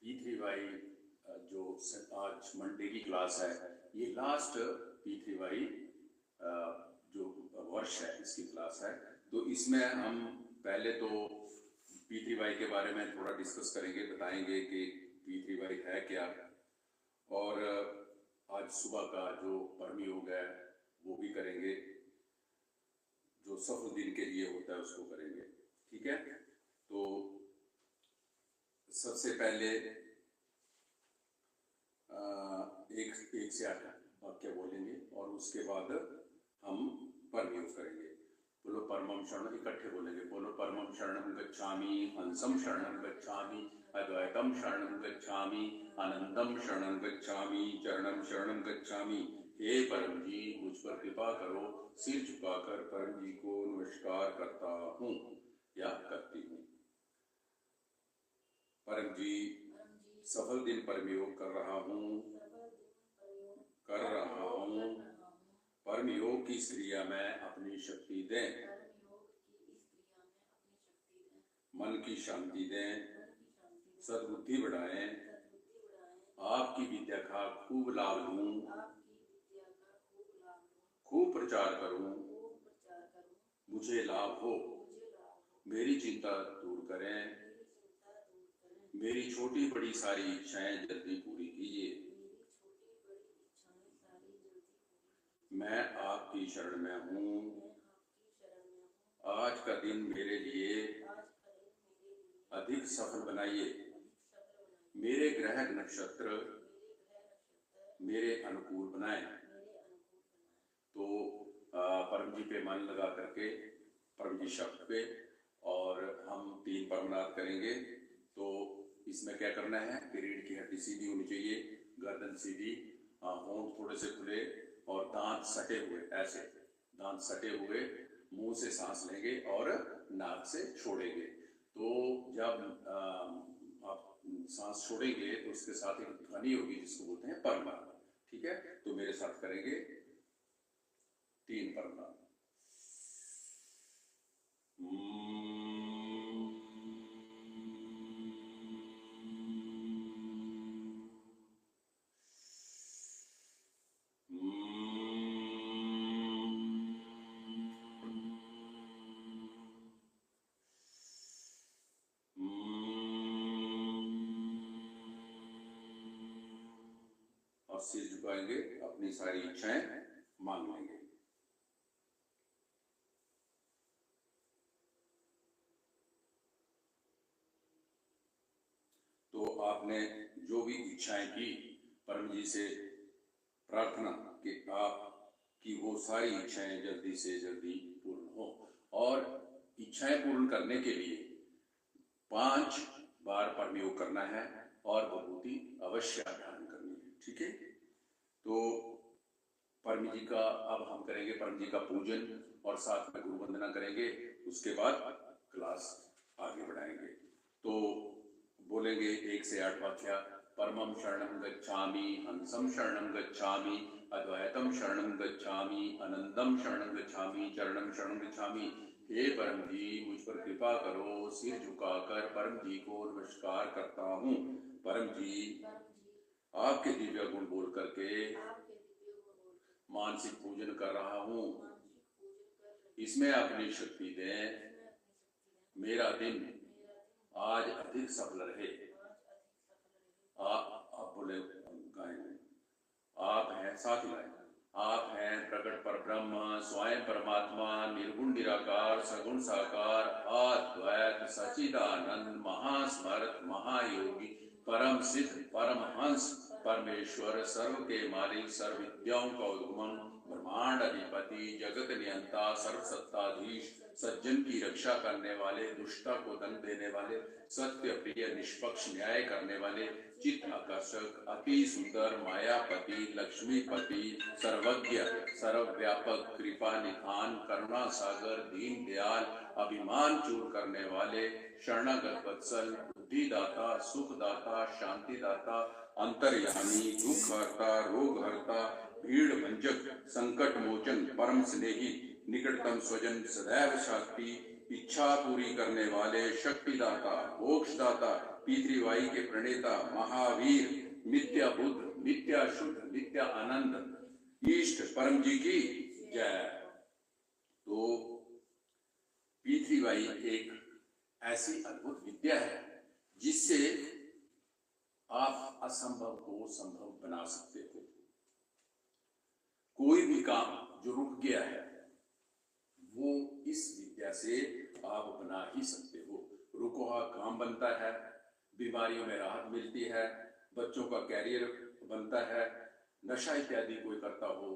P3Y जो आज Monday की क्लास है, ये लास्ट P3Y जो वर्ष है इसकी क्लास है। तो इसमें हम पहले तो P3Y के बारे में थोड़ा डिस्कस करेंगे, बताएंगे कि P3Y है क्या, और आज सुबह का जो परम योग है वो भी करेंगे, जो सफल दिन के लिए होता है उसको करेंगे। ठीक है, तो सबसे पहले एक से 8 वाक्य बोलेंगे और उसके बाद हम परम योग करेंगे। बोलो परमम शरणम, इकट्ठे बोलेंगे। बोलो परमम शरणम गच्छामि, हंसम शरणम गच्छामि, अद्वैतम शरणम गच्छामि, आनंदम शरणम गच्छामि, चरणम शरणम गच्छामि। हे परम जी, मुझ पर कृपा करो। सिर झुकाकर परम जी को नमस्कार करता हूँ या करती हूँ। परम जी, सफल दिन परम योग कर रहा हूँ। परम योग की इस क्रिया में अपनी शक्ति दें, मन की शांति दें, सद्बुद्धि बढ़ाएं, आपकी विद्या का खूब लाभ लूं, खूब प्रचार करूं, मुझे लाभ हो। मेरी चिंता दूर करें, मेरी छोटी बड़ी सारी इच्छाएं जल्दी पूरी कीजिए। मैं आपकी शरण में हूँ। आज का दिन मेरे लिए अधिक सफल बनाइए। मेरे ग्रह नक्षत्र मेरे अनुकूल बनाएं। तो परम जी पे मन लगा करके, परम जी शब्द पे, और हम 3 परमनाथ करेंगे। तो इसमें क्या करना है कि रीढ़ की हड्डी सीधी होनी चाहिए, गर्दन सीधी, होंठ थोड़े से खुले और दांत सटे हुए, ऐसे दांत सटे हुए, मुंह से सांस लेंगे और नाक से छोड़ेंगे। तो जब आप सांस छोड़ेंगे तो उसके साथ एक ध्वनि होगी जिसको बोलते हैं परमार्थ। ठीक है, तो मेरे साथ करेंगे 3 परमार्थ। सिर झुकाएंगे, अपनी सारी इच्छाएं मांग लेंगे। तो आपने जो भी इच्छाएं की, परम जी से प्रार्थना कि आपकी वो सारी इच्छाएं जल्दी से जल्दी पूर्ण हो। और इच्छाएं पूर्ण करने के लिए 5 बार परम योग करना है और विभूति अवश्य ध्यान करनी है। ठीक है, तो परम जी का अब हम करेंगे परम जी का पूजन और साथ में गुरु वंदना करेंगे। उसके बाद क्लास आगे बढ़ाएंगे। तो बोलेंगे 1 से 8 वाक्य। परमम शरणम गच्छामि, हंसम शरणम गच्छामि, अद्वैतम शरणम गच्छामि, आनंदम शरणम गच्छामि, चरणम शरणम गच्छामि। हे परम जी, मुझ पर कृपा करो। सिर झुकाकर परम जी को नमस्कार करता हूँ। परम जी, आपके दिव्य गुण बोल करके मानसिक पूजन कर रहा हूँ। इसमें अपनी शक्ति दें, मेरा दिन आज अधिक सफल रहे। आप बोले गाएंगे, आप हैं, साथ ही गाएंगे। आप हैं प्रकट पर ब्रह्म, स्वयं परमात्मा, निर्गुण निराकार, सगुण साकार, अद्वैत सच्चिदानंद, महास्मरत, महायोगी, परम सिद्ध, परमहंस, परमेश्वर, सर्व के मालिक, सर्व विद्याओं का उद्गम, ब्रह्मांड अधिपति, जगत नियंता, सर्व सत्ताधीश, सज्जन की रक्षा करने वाले, दुष्टा को दंड देने वाले, सत्य प्रिय, निष्पक्ष न्याय करने वाले, चित्त आकर्षक, अति सुंदर, मायापति, लक्ष्मीपति, सर्वज्ञ, सर्वव्यापक, कृपा निधान, करुणा सागर, दीन दयाल, अभिमान चूर करने वाले, शरणागत वत्सल, बुद्धिदाता, सुखदाता, शांतिदाता, अंतर्यामी, दुख हरता, रोग हरता, भीड़ भंजक, संकट मोचन, परम स्नेही, निकटतम स्वजन, सदैव शांति, इच्छा पूरी करने वाले, शक्तिदाता, मोक्षदाता, P3Y के प्रणेता महावीर, नित्य बुद्ध, नित्य शुद्ध, नित्य आनंद ईष्ट परम जी की जय। तो P3Y एक ऐसी अद्भुत विद्या है जिससे आप असंभव को संभव बना सकते हो। कोई भी काम जो रुक गया है वो इस विद्या से आप बना ही सकते हो। रुका हुआ काम बनता है, बीमारियों में राहत मिलती है, बच्चों का कैरियर बनता है, नशा इत्यादि कोई करता हो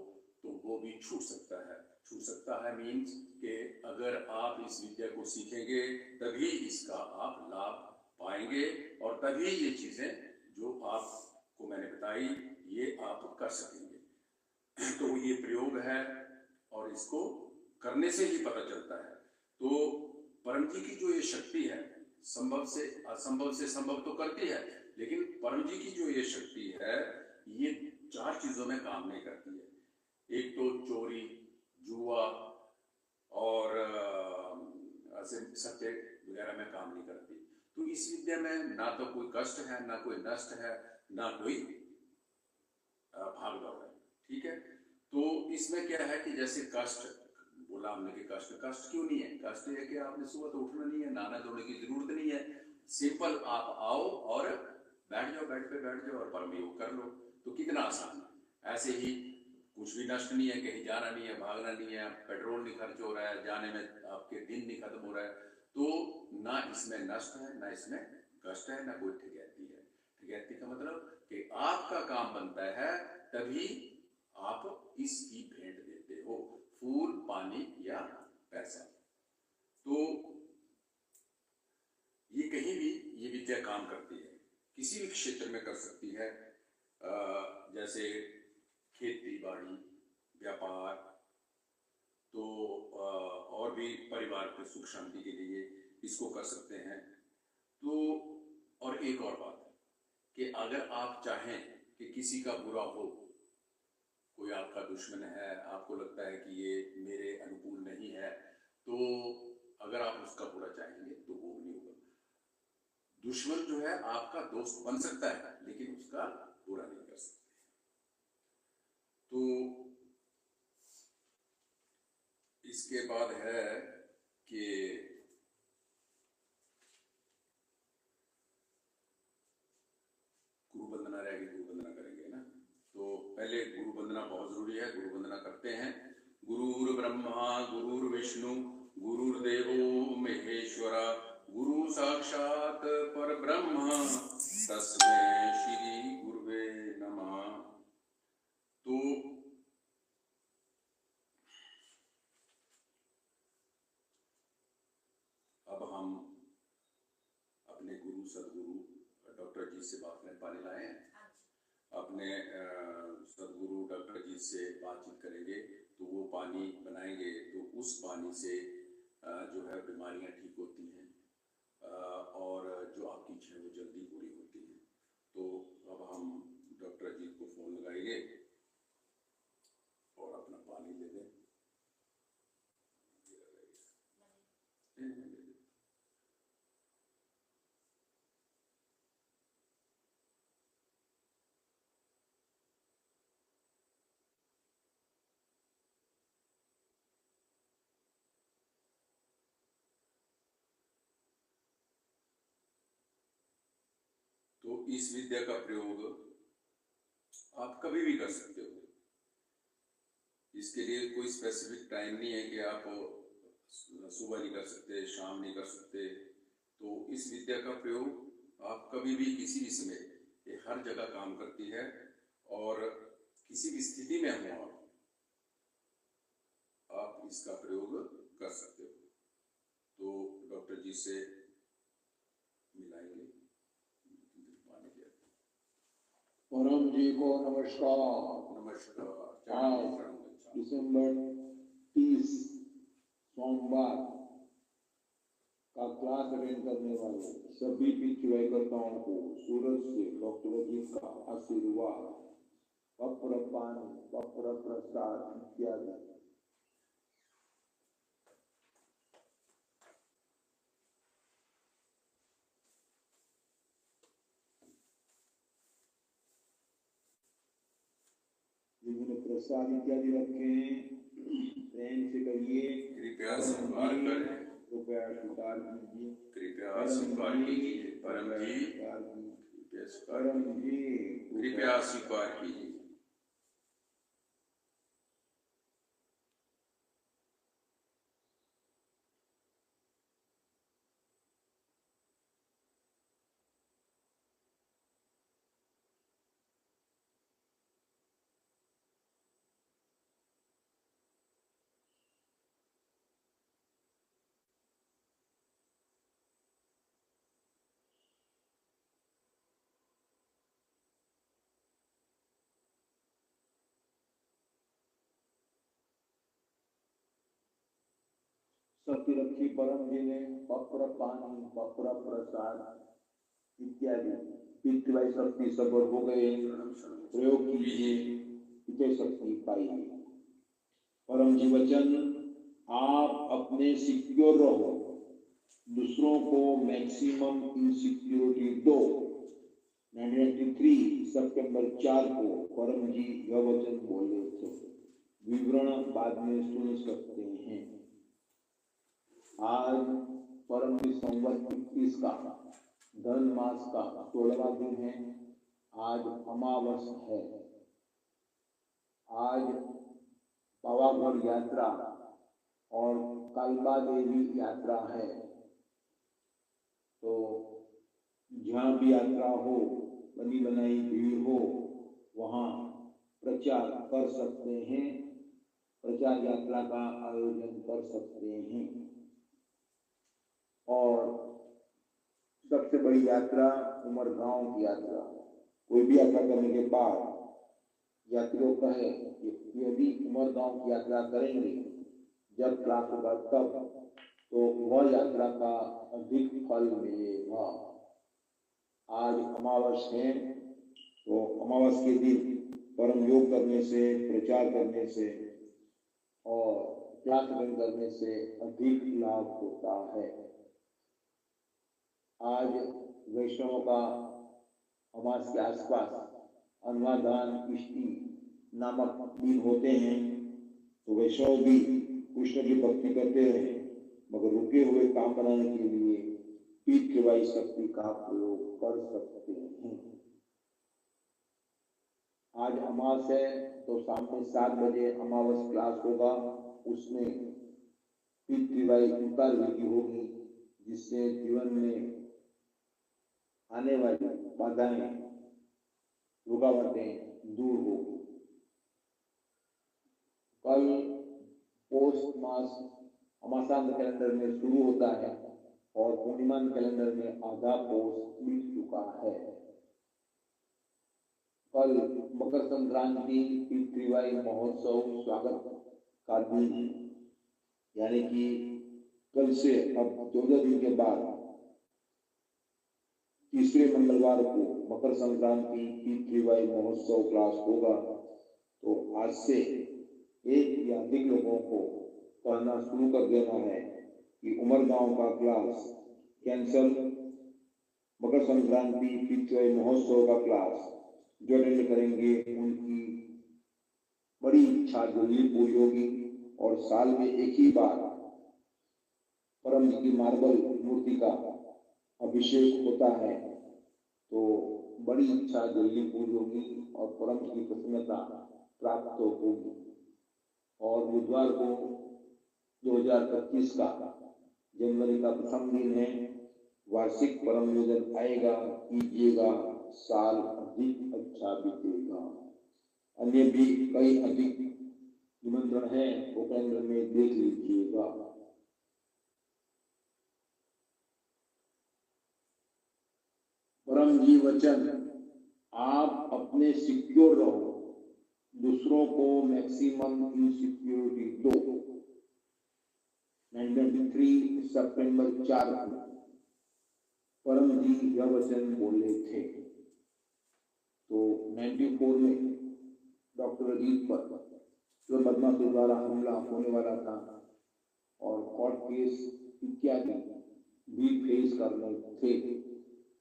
तो वो भी छूट सकता है। छूट सकता है मीन्स कि अगर आप इस विद्या को सीखेंगे तभी इसका आप लाभ पाएंगे और तभी ये चीजें जो आपको मैंने बताई ये आप कर सकेंगे। तो ये प्रयोग है और इसको करने से ही पता चलता है। तो परम जी की जो ये शक्ति है, संभव से संभव तो करती है, लेकिन परम जी की जो ये शक्ति है ये 4 चीजों में काम नहीं करती है। एक तो चोरी, जुआ और ऐसे सत्य वगैरह में काम नहीं करती। तो इस विद्या में ना तो कोई कष्ट है, ना कोई नष्ट है, ना कोई भाग दौड़ है। ठीक है। तो इसमें क्या है कि जैसे कष्ट बोला हमने कि कष्ट क्यों नहीं है? कष्ट है कि आपने सुबह तो उठना नहीं है, नहाना धोने की जरूरत नहीं है, सिंपल आप आओ और बैठ जाओ, बेड पे बैठ जाओ और परम योग कर लो। तो कितना आसान है। ऐसे ही कुछ भी नष्ट नहीं है, कहीं जाना नहीं है, भागना नहीं है, पेट्रोल नहीं खर्च हो रहा है, जाने में आपके दिन नहीं खत्म हो रहा है, तो ना इसमें नष्ट है, ना इसमें कष्ट है, ना कोई ठिगैती है। ठिगैती का मतलब कि आपका काम बनता है तभी आप इसकी भेंट देते हो, फूल, पानी या पैसा। तो ये कहीं भी ये विद्या काम करती है, किसी भी क्षेत्र में कर सकती है। जैसे खेती बाड़ी, व्यापार, तो और भी परिवार के सुख शांति के लिए इसको कर सकते हैं। तो और एक और बात है कि अगर आप चाहें कि किसी का बुरा हो, कोई आपका दुश्मन है, आपको लगता है कि ये मेरे अनुकूल नहीं है, तो अगर आप उसका बुरा चाहेंगे तो वो नहीं होगा। दुश्मन जो है आपका दोस्त बन सकता है लेकिन उसका बुरा नहीं कर सकते। तो इसके बाद है कि गुरु वंदना रहेगी, गुरु वंदना करेंगे ना। तो पहले गुरु वंदना बहुत जरूरी है, गुरु वंदना करते हैं। गुरुर् ब्रह्मा गुरुर्विष्णु गुरुर्देवो महेश्वरा गुरु साक्षात परब्रह्म तस्मै श्री गुरुवे नमः। तो अब हम अपने गुरु सदगुरु डॉक्टर जी से बात करने पानी लाए हैं। अपने सदगुरु डॉक्टर जी से बातचीत करेंगे तो वो पानी बनाएंगे, तो उस पानी से जो है बीमारियां ठीक होती हैं और जो आपकी इच्छा है वो जल्दी पूरी होती है। तो अब हम डॉक्टर जी को फोन लगाएंगे और अपना पानी दे दें। तो इस विद्या का प्रयोग आप कभी भी कर सकते हो। इसके लिए कोई स्पेसिफिक टाइम नहीं है कि आप सुबह नहीं कर सकते, शाम नहीं कर सकते। तो इस विद्या का प्रयोग आप कभी भी किसी भी समय, ये हर जगह काम करती है और किसी भी स्थिति में हो आप इसका प्रयोग कर सकते हो। तो डॉक्टर जी से मिलाएंगे। परम जी को नमस्कार। नमस्कार। आज दिसंबर 30 सोमवार का क्लास अटेंड करने वाले सभी पिछवाईकर्ताओं को सूरज से डॉक्टर जी का आशीर्वाद, पत्र पानी, पत्र प्रसाद इत्यादि प्रसाद इत्यादि रखे हैं, प्रेम से कहिए कृपया स्वीकार करें, कृपया स्वीकार कीजिए, कृपया स्वीकार कीजिए, परम जी, स्वीकार कीजिए, कृपया स्वीकार परम कीजिए, जी कृपया स्वीकार कीजिए। सत्य रखी परम जी ने पत्र पानी, पत्र प्रसाद इत्यादि पितृ शक्ति सबर हो गए, प्रयोग कीजिए, पितृ शक्ति पाइए। परम जी वचन, आप अपने सिक्योर रहो, दूसरों को मैक्सिमम इनसिक्योरिटी दो। 1993 सितंबर 4 को परम जी यह वचन बोले थे। विवरण बाद में सुन सकते हैं। आज परम जी संवत 21 का धन मास का 16वां दिन है। आज अमावस है। आज पावागढ़ यात्रा और कालका देवी यात्रा है। तो जहाँ भी यात्रा हो, बनी बनाई भीड़ हो, वहाँ प्रचार कर सकते हैं, प्रचार यात्रा का आयोजन कर सकते हैं। और सबसे बड़ी यात्रा उमरगांव की यात्रा। कोई भी यात्रा करने के बाद यात्रियों कहे यदि उमरगांव की यात्रा करेंगे जब क्लास होगा तब, तो वह यात्रा का अधिक फल मिलेगा। आज अमावस है, तो अमावस के दिन परम योग करने से, प्रचार करने से और क्लास अटेंड करने से अधिक लाभ होता है। आज वैष्णवों का अमावस के आसपास अन्नदान इष्टि नामक दिन होते हैं, तो वैष्णव भी कृष्ण की भक्ति करते रहे, मगर रुके हुए काम बनाने के लिए पितृवाई शक्ति का प्रयोग कर सकते हैं। आज अमावस है, तो शाम में 7 बजे अमावस क्लास होगा। उसमें पितृवाई उतार विधि होगी, जिससे जीवन में आने वाली बाधाएं, रुकावटें दूर होगी। कल पोस्ट मास अमाशांत कैलेंडर में शुरू होता है और पूर्णिमान कैलेंडर में आधा पोस्ट बीत चुका है। कल मकर संक्रांति पितृवाई महोत्सव स्वागत का दिन है, यानी कि कल से अब 14 दिन के बाद तीसरे मंगलवार को मकर संक्रांति पितृवाई महोत्सव क्लास होगा। तो आज से एक या अधिक लोगों को कहना शुरू कर देना है कि उमरगांव का क्लास कैंसल। मकर संक्रांति पितृवाई महोत्सव का क्लास जो अटेंड करेंगे उनकी बड़ी इच्छा जल्दी पूरी होगी। और साल में एक ही बार परम जी की मार्बल मूर्ति का अभिषेक होता है, तो बड़ी इच्छा जल्दी पूरी होगी और परम की प्रसन्नता प्राप्त होगी। और बुधवार को 2025 का जनवरी का प्रथम दिन है। वार्षिक परम योजन आएगा, कीजिएगा, साल अधिक अच्छा बीतेगा। अन्य भी कई अधिक निमंत्रण है, वो कैलेंडर में देख लीजिएगा। परम जी वचन, आप अपने सिक्योर रहो, दूसरों को मैक्सिमम इनसिक्योरिटी दो। 1993 सितंबर 4 को परम जी यह वचन बोले थे। तो 94 में डॉक्टर अजीत पर जो बदमाशों द्वारा हमला होने वाला था और कोर्ट केस इत्यादि भी फेस करने थे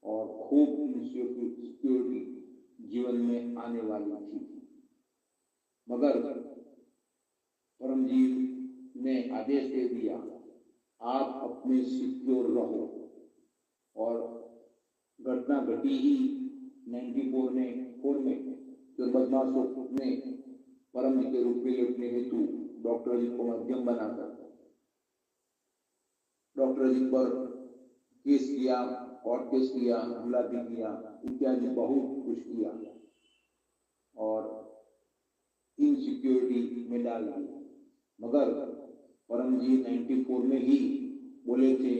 और खूब सिक्योरिटी जीवन में आने वाली थी, मगर परम जी ने आदेश दे दिया, आप अपने सिक्योर रहो। और घटना घटी ही 94 में जब बदमाशों ने परम जी के रूप में लौटने हेतु डॉक्टर जी को मध्यम बनाकर डॉक्टर जी पर केस किया, कोर्ट केस किया, हमला भी किया, इत्यादि बहुत कुछ किया और इनसिक्योरिटी में डाल दिया। मगर परम जी 94 में ही बोले थे,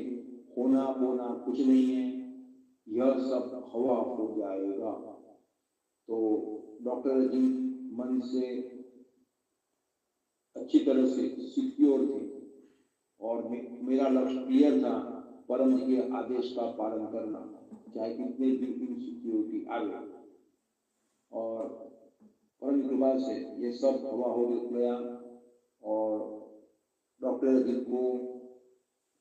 होना बोना कुछ नहीं है, यह सब हवा हो जाएगा। तो डॉक्टर जी मन से अच्छी तरह से सिक्योर थे और मेरा लक्ष्य क्लियर था, परम जी के आदेश का पालन करना, चाहे कितने भी इनसिक्योरिटी आए। और परम कृपा से ये सब हवा हो गया और डॉक्टर जी को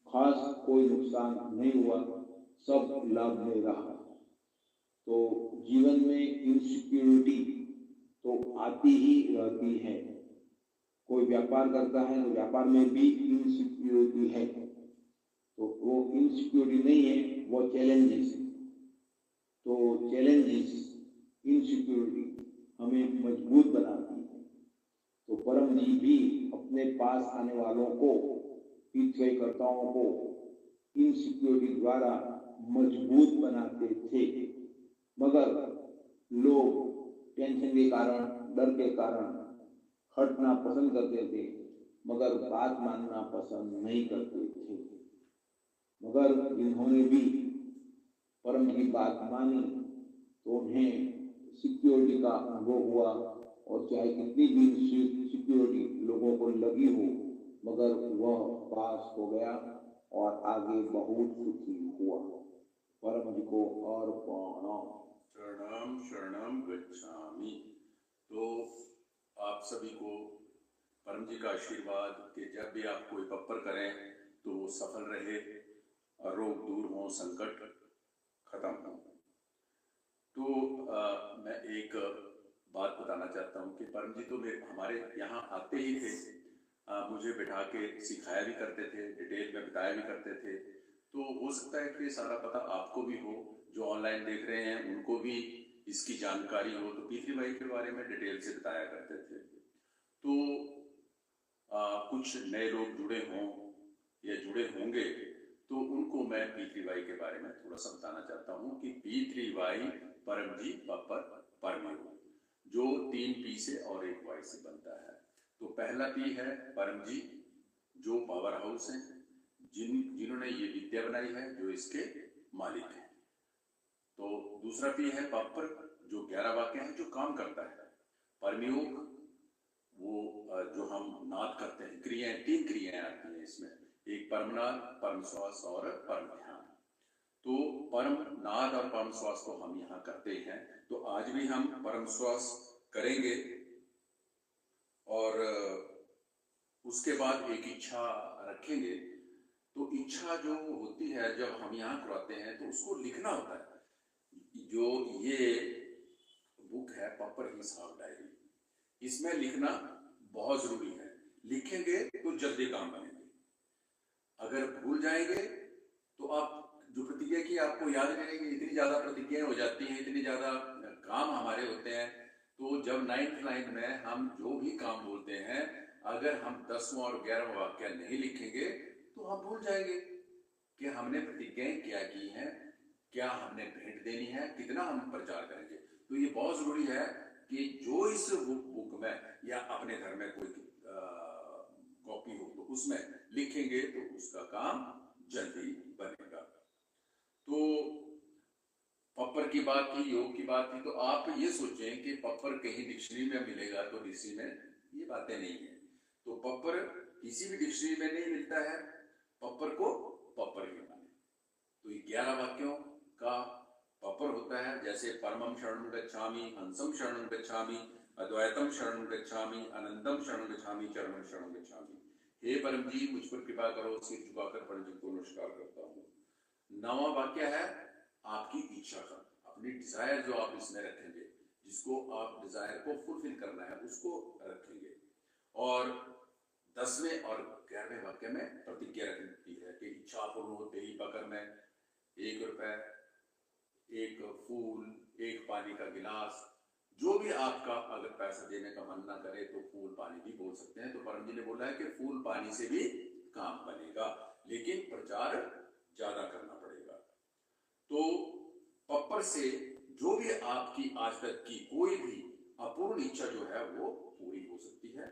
खास कोई नुकसान नहीं हुआ, सब लाभ में रहा। तो जीवन में इनसिक्योरिटी तो आती ही रहती है। कोई व्यापार करता है तो व्यापार में भी इनसिक्योरिटी है, तो वो इनसिक्योरिटी नहीं है, वो चैलेंजेस। तो चैलेंजेस, इनसिक्योरिटी हमें मजबूत बनाती है। तो परम जी भी अपने पास आने वालों को, पीछेकर्ताओं को इनसिक्योरिटी द्वारा मजबूत बनाते थे। मगर लोग टेंशन के कारण, डर के कारण हटना पसंद करते थे, मगर बात मानना पसंद नहीं करते थे। मगर जिन्होंने भी परम की बात मानी तो उन्हें सिक्योरिटी का अनुभव हुआ और चाहे कितनी भी सिक्योरिटी लोगों को लगी हो, मगर वह पास हो गया और आगे बहुत सुखी हुआ। परम जी को और शरणम शरणम गच्छामि। तो आप सभी को परम जी का आशीर्वाद कि जब भी आप कोई पप्पर करें तो वो सफल रहे, रोग दूर हो, संकट खत्म हो। तो मैं एक बात बताना चाहता हूँ कि परम जी तो हमारे यहाँ आते ही थे, मुझे बिठा के सिखाया भी करते थे, डिटेल में बताया भी करते थे। तो हो सकता है कि सारा पता आपको भी हो, जो ऑनलाइन देख रहे हैं उनको भी इसकी जानकारी हो, तो पीतरी भाई के बारे में डिटेल से बताया करते थे। तो कुछ नए लोग जुड़े हों या जुड़े होंगे तो उनको मैं पीतरी भाई के बारे में थोड़ा सा बताना चाहता हूँ कि पीतरी भाई परम जी पप्पर परमयोग, जो 3 पी से और 1 वाई से बनता है। तो पहला पी है परम जी, जो पावर हाउस है, जिन्होंने ये विद्या बनाई है, जो इसके मालिक हैं। तो दूसरा पी है पप्पर, जो 11 वाक्य है, जो काम करता है। परमयोग, वो जो हम नाद करते हैं, क्रियाएं, 3 क्रियाएं आती हैं इसमें, एक परमनाद, परम श्वास और परम ध्यान। तो परम नाद और परम श्वास को हम यहाँ करते हैं। तो आज भी हम परम श्वास करेंगे और उसके बाद एक इच्छा रखेंगे। तो इच्छा जो होती है जब हम यहाँ करवाते हैं तो उसको लिखना होता है। जो ये बुक है पप्पर ही साफ डायरी, इसमें लिखना बहुत जरूरी है। लिखेंगे तो जल्दी काम बनेंगे। अगर भूल जाएंगे तो आप जो प्रतिज्ञा की आपको याद नहीं रहेगी। इतनी ज्यादा प्रतिज्ञाएं हो जाती हैं, इतनी ज्यादा काम हमारे होते हैं। तो जब 9th लाइन में हम जो भी काम बोलते हैं, अगर हम 10वां और 11वां वाक्य नहीं लिखेंगे तो हम भूल जाएंगे कि हमने प्रतिज्ञाएं क्या की हैं, क्या हमने भेंट देनी है, कितना हम प्रचार करेंगे। तो ये बहुत जरूरी है कि जो इस बुक में या अपने घर में कोई कॉपी हो तो उसमें लिखेंगे तो उसका काम जल्दी बनेगा। तो पप्पर की बात थी, योग की बात थी। तो आप ये सोचें कि पप्पर कहीं डिक्शनरी में मिलेगा तो डिक्शनरी में ये बातें नहीं है। तो पप्पर किसी भी डिक्शनरी में नहीं मिलता है, पप्पर को पप्पर ही माने। तो 11 वाक्यों का पप्पर होता है, जैसे परमम शरणं गच्छामि, हंसम शरणं गच्छामि, अद्वैतम शरणं गच्छामि, अनंतम शरणं गच्छामि, चरमं शरणं गच्छामि। हे परम जी, मुझ पर कृपा करो। सिर झुकाकर परम जी को नमस्कार करता हूँ। 9वां वाक्य है आपकी इच्छा का, अपनी डिजायर जो आप इसमें रखेंगे, जिसको आप डिजायर को फुलफिल करना है उसको रखेंगे। और 10वें और 11वें वाक्य में प्रतिज्ञा रखती है कि इच्छा पूर्ण होते ही बकर में 1 रुपए, 1 फूल, 1 पानी का गिलास, जो भी आपका अगर पैसा देने का मन ना करे तो फूल पानी भी बोल सकते हैं। तो परम जी ने बोला है कि फूल पानी से भी काम बनेगा, लेकिन प्रचार ज्यादा करना पड़ेगा। तो पप्पर से जो भी आपकी आज तक की कोई भी अपूर्ण इच्छा जो है वो पूरी हो सकती है,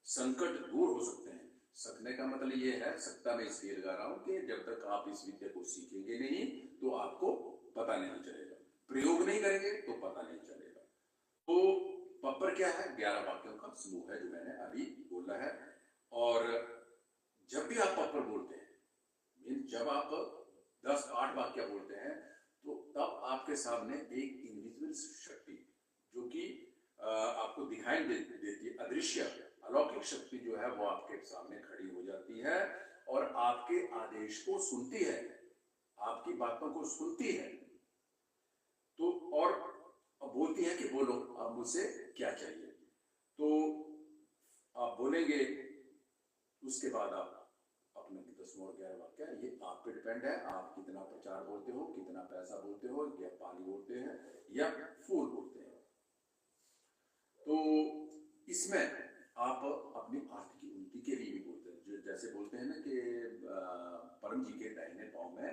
संकट दूर हो सकते हैं। सकने का मतलब ये है, सकता मैं इसलिए लगा रहा हूं कि जब तक आप इस विद्या को सीखेंगे नहीं तो आपको पता नहीं चलेगा, प्रयोग नहीं करेंगे तो पता नहीं चलेगा। तो पप्पर क्या है? 11 वाक्यों का समूह है जो मैंने अभी बोला है। और जब भी आप पप्पर बोलते हैं, जब आप 10-8 वाक्य बोलते हैं, तो तब आपके सामने एक इनविजिबल शक्ति जो कि आपको दिखाई देती है, अदृश्य अलौकिक शक्ति जो है वो आपके सामने खड़ी हो जाती है और आपके आदेश को सुनती है, आपकी बातों को सुनती है। तो और बोलती है कि बोलो आप मुझसे क्या चाहिए। तो आप बोलेंगे, उसके बाद आप अपने 10वां और 11वां वाक्य, ये आप पे डिपेंड है, आप कितना प्रचार बोलते हो, कितना पैसा बोलते हो, या पानी बोलते हैं या फूल बोलते हैं। तो इसमें आप अपनी आर्थिक उन्नति के लिए भी बोलते हैं, जैसे बोलते हैं ना कि परम जी के दाहिने पांव में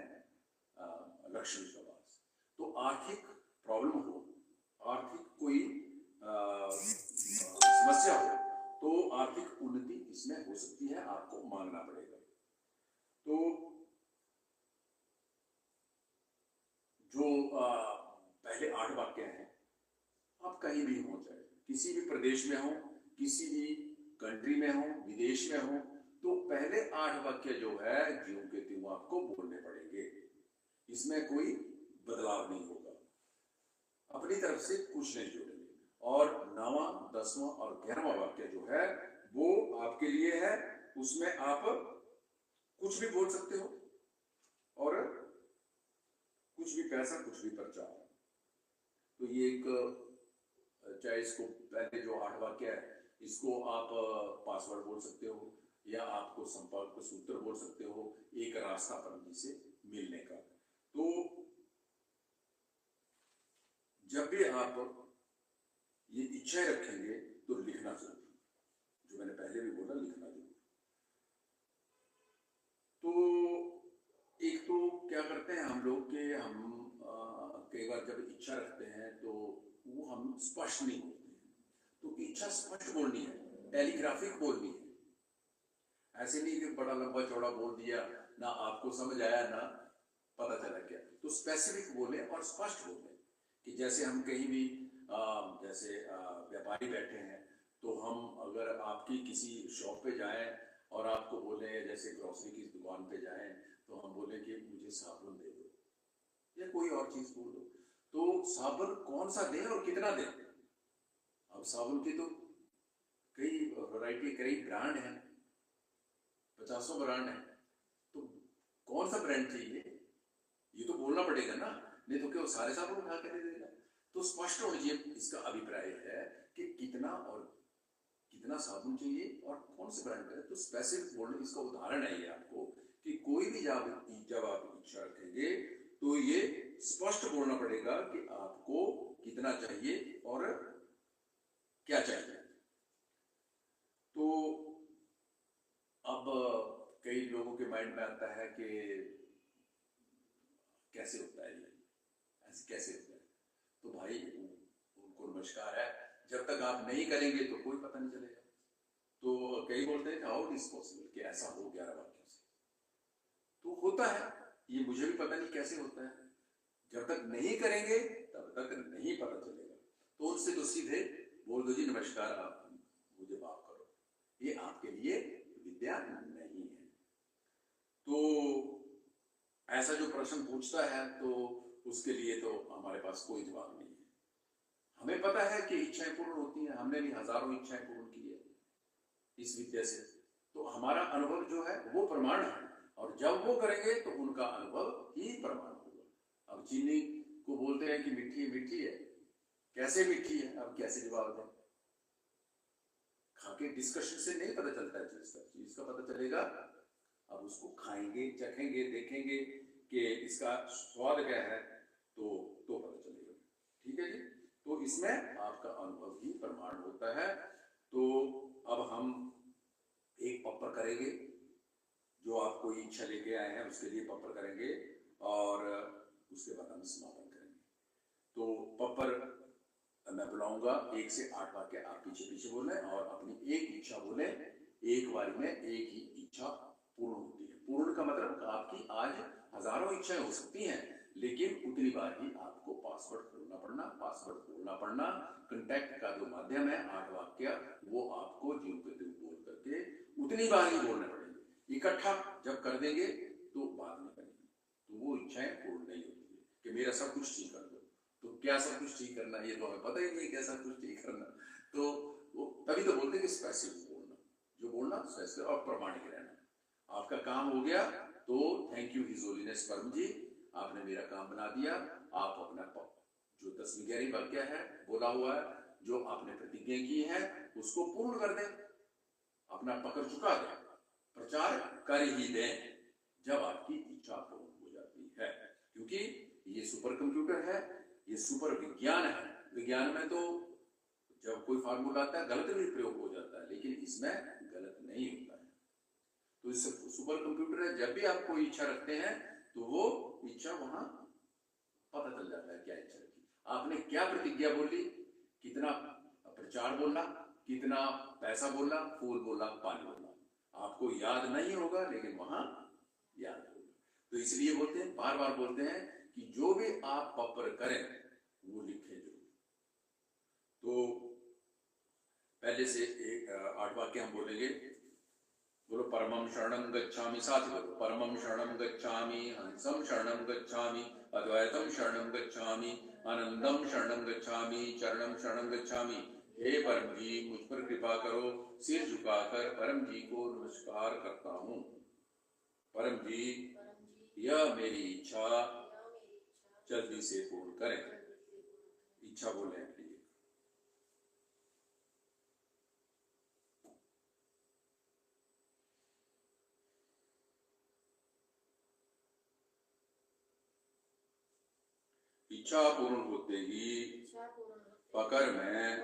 लक्ष्मी का वास। तो आर्थिक प्रॉब्लम हो, आर्थिक कोई समस्या हो, तो आर्थिक उन्नति इसमें हो सकती है, आपको मांगना पड़ेगा। तो जो पहले 8 वाक्य हैं, आप कहीं भी हो, चाहे किसी भी प्रदेश में हो, किसी भी कंट्री में हो, विदेश में हो, तो पहले 8 वाक्य जो है ज्यों के त्यों आपको बोलने पड़ेंगे, इसमें कोई बदलाव नहीं होगा, अपनी तरफ से कुछ नहीं जोड़ेंगे। और 9वां, 10वां और 11वां वाक्य जो है वो आपके लिए है, उसमें आप कुछ भी बोल सकते हो और कुछ भी पैसा, कुछ भी प्रचार। तो ये एक, चाहे इसको पहले जो 8 वाक्य है इसको आप पासवर्ड बोल सकते हो, या आपको संपर्क सूत्र बोल सकते हो, एक रास्ता परम जी से मिलने का। तो जब भी आप ये इच्छाएं रखेंगे तो लिखना जरूर, जो मैंने पहले भी बोला, लिखना जरूर। तो एक तो क्या करते हैं हम लोग के, हम कई बार जब इच्छा रखते हैं तो वो हम स्पष्ट नहीं बोलते हैं। तो इच्छा स्पष्ट बोलनी है, टेलीग्राफिक बोलनी है, ऐसे नहीं कि बड़ा लंबा चौड़ा बोल दिया, ना आपको समझ आया ना पता चला क्या। तो स्पेसिफिक बोले और स्पष्ट बोले, कि जैसे हम कहीं भी जैसे व्यापारी बैठे हैं, तो हम अगर आपकी किसी शॉप पे जाएं और आपको बोले, जैसे ग्रोसरी की दुकान पे जाएं, तो हम बोले कि मुझे साबुन दे दो या कोई और चीज बोल दो, तो साबुन कौन सा दें और कितना दें। अब साबुन की तो कई वैरायटी, कई ब्रांड हैं, 50 ब्रांड है, तो कौन सा ब्रांड चाहिए ये तो बोलना पड़ेगा ना, नहीं तो क्या वो सारे साबुन उठा के दे देगा। तो स्पष्ट होना चाहिए, इसका अभिप्राय है कि कितना और कितना साबुन चाहिए और कौन से ब्रांड का है। तो स्पेसिफिक बोलने, इसका उदाहरण है ये आपको, कि कोई भी जब आप इच्छा रखेंगे तो ये स्पष्ट बोलना पड़ेगा कि आपको कितना चाहिए और क्या चाहिए। तो अब कई लोगों के माइंड में आता है कि कैसे होता है ये, ऐसे कैसे होता है। तो भाई उनको नमस्कार है, जब तक आप नहीं करेंगे तो कोई पता नहीं चलेगा। तो कई बोलते हैं हाउ इज पॉसिबल कि ऐसा हो 11 वाक्यों से, तो होता है, ये मुझे भी पता नहीं कैसे होता है, जब तक नहीं करेंगे तब तक नहीं पता चलेगा। तो उनसे तो सीधे बोल दो जी नमस्कार, आप मुझे माफ करो, ये आपके लिए विद्या नहीं है। तो ऐसा जो प्रश्न पूछता है तो उसके लिए तो हमारे पास कोई जवाब नहीं है। हमें पता है कि इच्छाएं पूर्ण होती हैं, हमने भी हजारों इच्छाएं पूर्ण की है इस विद्या से, तो हमारा अनुभव जो है वो प्रमाण है, और जब वो करेंगे तो उनका अनुभव ही प्रमाण होगा। अब चीनी को बोलते हैं कि मीठी मीठी है, कैसे मीठी है, अब कैसे जवाब दें? खाके डिस्कशन से नहीं पता चलता है चीज का पता चलेगा, अब उसको खाएंगे, चखेंगे, देखेंगे कि इसका स्वाद क्या है, तो पता चलेगा। ठीक है जी, तो इसमें आपका अनुभव ही प्रमाण होता है। तो अब हम एक पप्पर करेंगे, जो आप कोई इच्छा लेके आए हैं उसके लिए पप्पर करेंगे, और उसके बाद हम समापन करेंगे। तो पप्पर मैं बुलाऊंगा, 1 से 8 वाक्य आप पीछे पीछे बोलें और अपनी एक इच्छा बोलें। एक बारी में एक ही इच्छा पूर्ण होती है। पूर्ण का मतलब आपकी आज हजारों इच्छाएं हो सकती हैं, लेकिन उतनी बार ही आपको पासवर्ड बोलना पड़ना। कंटेक्ट का जो माध्यम है 8 वाक्य, वो आपको जीव के दिल बोल करके उतनी बार ही बोलने पड़ेंगे। इकट्ठा जब कर देंगे तो बात नहीं बनेगी, तो वो इच्छाएं पूर्ण नहीं होती है कि मेरा सब कुछ ठीक कर दो। तो क्या सब कुछ ठीक करना, ये तो हमें पता ही नहीं क्या सब कुछ ठीक करना। तो वो तभी तो बोलते हैं कि स्पेसिफिक बोलना, जो बोलना स्पेसिफिक और प्रामाणिक रहना। आपका काम हो गया तो थैंक यू हिज होलीनेस परम जी, आपने मेरा काम बना दिया। आप अपना जो 10वीं 11वीं वाक्य है बोला हुआ है, जो आपने प्रतिज्ञा की है, उसको पूर्ण कर दें, अपना पकड़ चुका दें, प्रचार कर ही दें जब आपकी इच्छा पूर्ण हो जाती है। क्योंकि ये सुपर कंप्यूटर है, ये सुपर विज्ञान है। विज्ञान में तो जब कोई फार्मूला आता है गलत भी प्रयोग हो जाता है, लेकिन इसमें गलत नहीं होता है। तो इस सुपर कंप्यूटर है, जब भी आप कोई इच्छा रखते हैं तो वो इच्छा वहां पता चल जाता है क्या इच्छा रखी, आपने क्या प्रतिज्ञा बोली, कितना प्रचार बोला, कितना पैसा बोला, फूल बोला, पानी बोला, आपको याद नहीं होगा लेकिन वहां याद होगा। तो इसलिए बोलते हैं, बार बार बोलते हैं कि जो भी आप पपर करें वो लिखें जरूर। तो पहले से एक 8 वाक्य हम बोलेंगे। बोलो, परमं शरणं गच्छामि, साथ बोलो, परमं शरणं गच्छामि, हंसं शरणं गच्छामि, अद्वैतं शरणं गच्छामि, आनंदं शरणं गच्छामि, चरणं शरणं गच्छामि। हे परम जी, मुझ पर कृपा करो, सिर झुकाकर परम जी को नमस्कार करता हूँ। परम जी, यह मेरी इच्छा जल्दी से पूर्ण करें। इच्छा बोले अपनी। इच्छा पूर्ण होते ही पकड़ में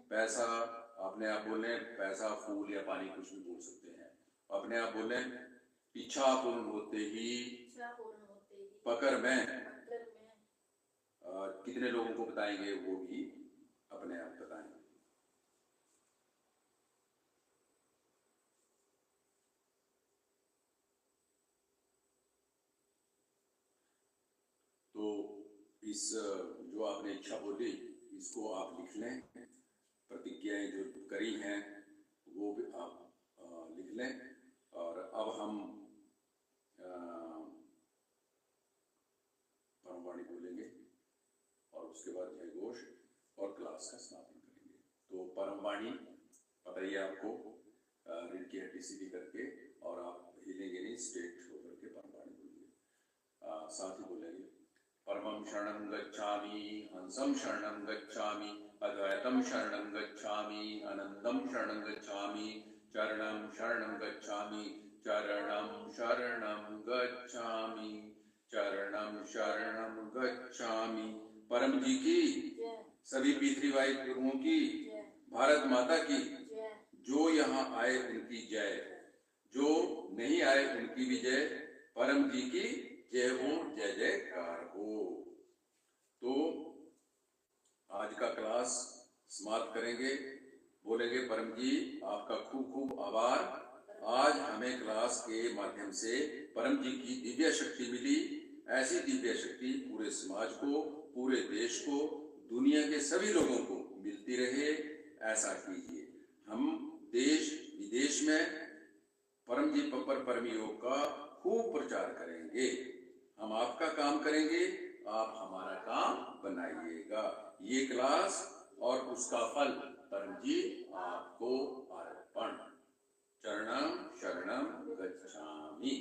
पैसा, अपने आप बोले पैसा, फूल या पानी, कुछ भी बोल सकते हैं। अपने आप बोले, इच्छा पूर्ण होते ही पकड़ में। कितने लोगों को बताएंगे वो भी अपने आप बताएंगे। तो इस जो आपने इच्छा बोली, इसको आप लिख लें। प्रतिज्ञाएं जो करी हैं वो भी आप लिख लें। और अब हम परमवाणी बोलेंगे और उसके बाद जय घोष और क्लास का समापन करेंगे। तो परमवाणी पता ही आपको, रीढ़ की हड्डी सीधी करके, और आप हिलेंगे नहीं, स्ट्रेट होकर के परमवाणी बोलेंगे। साथ ही बोलेंगे, परमं शरणं गच्छामि, हंसं शरणं गच्छामि, अद्वैतं शरणं गच्छामि, आनंदं शरणं गच्छामि, चरणं शरणं गच्छामि, चरणं शरणं गच्छामि, चरणं शरणं गच्छामि। परम जी की, सभी पितृवाई गुरुओं की, भारत माता की, जो यहाँ आए उनकी जय, जो नहीं आए उनकी भी जय। परम जी की जय हो, जय जयकार हो। तो आज का क्लास समाप्त करेंगे। बोलेंगे, परम जी आपका खूब खूब आभार। आज हमें क्लास के माध्यम से परम जी की दिव्य शक्ति मिली। ऐसी दिव्य शक्ति पूरे समाज को, पूरे देश को, दुनिया के सभी लोगों को मिलती रहे, ऐसा कीजिए। हम देश विदेश में परम जी पपर परम योग का खूब प्रचार करेंगे। हम आपका काम करेंगे, आप हमारा काम बनाइएगा। ये क्लास और उसका फल परम जी आपको अर्पण। चरणं शरणं गच्छामि।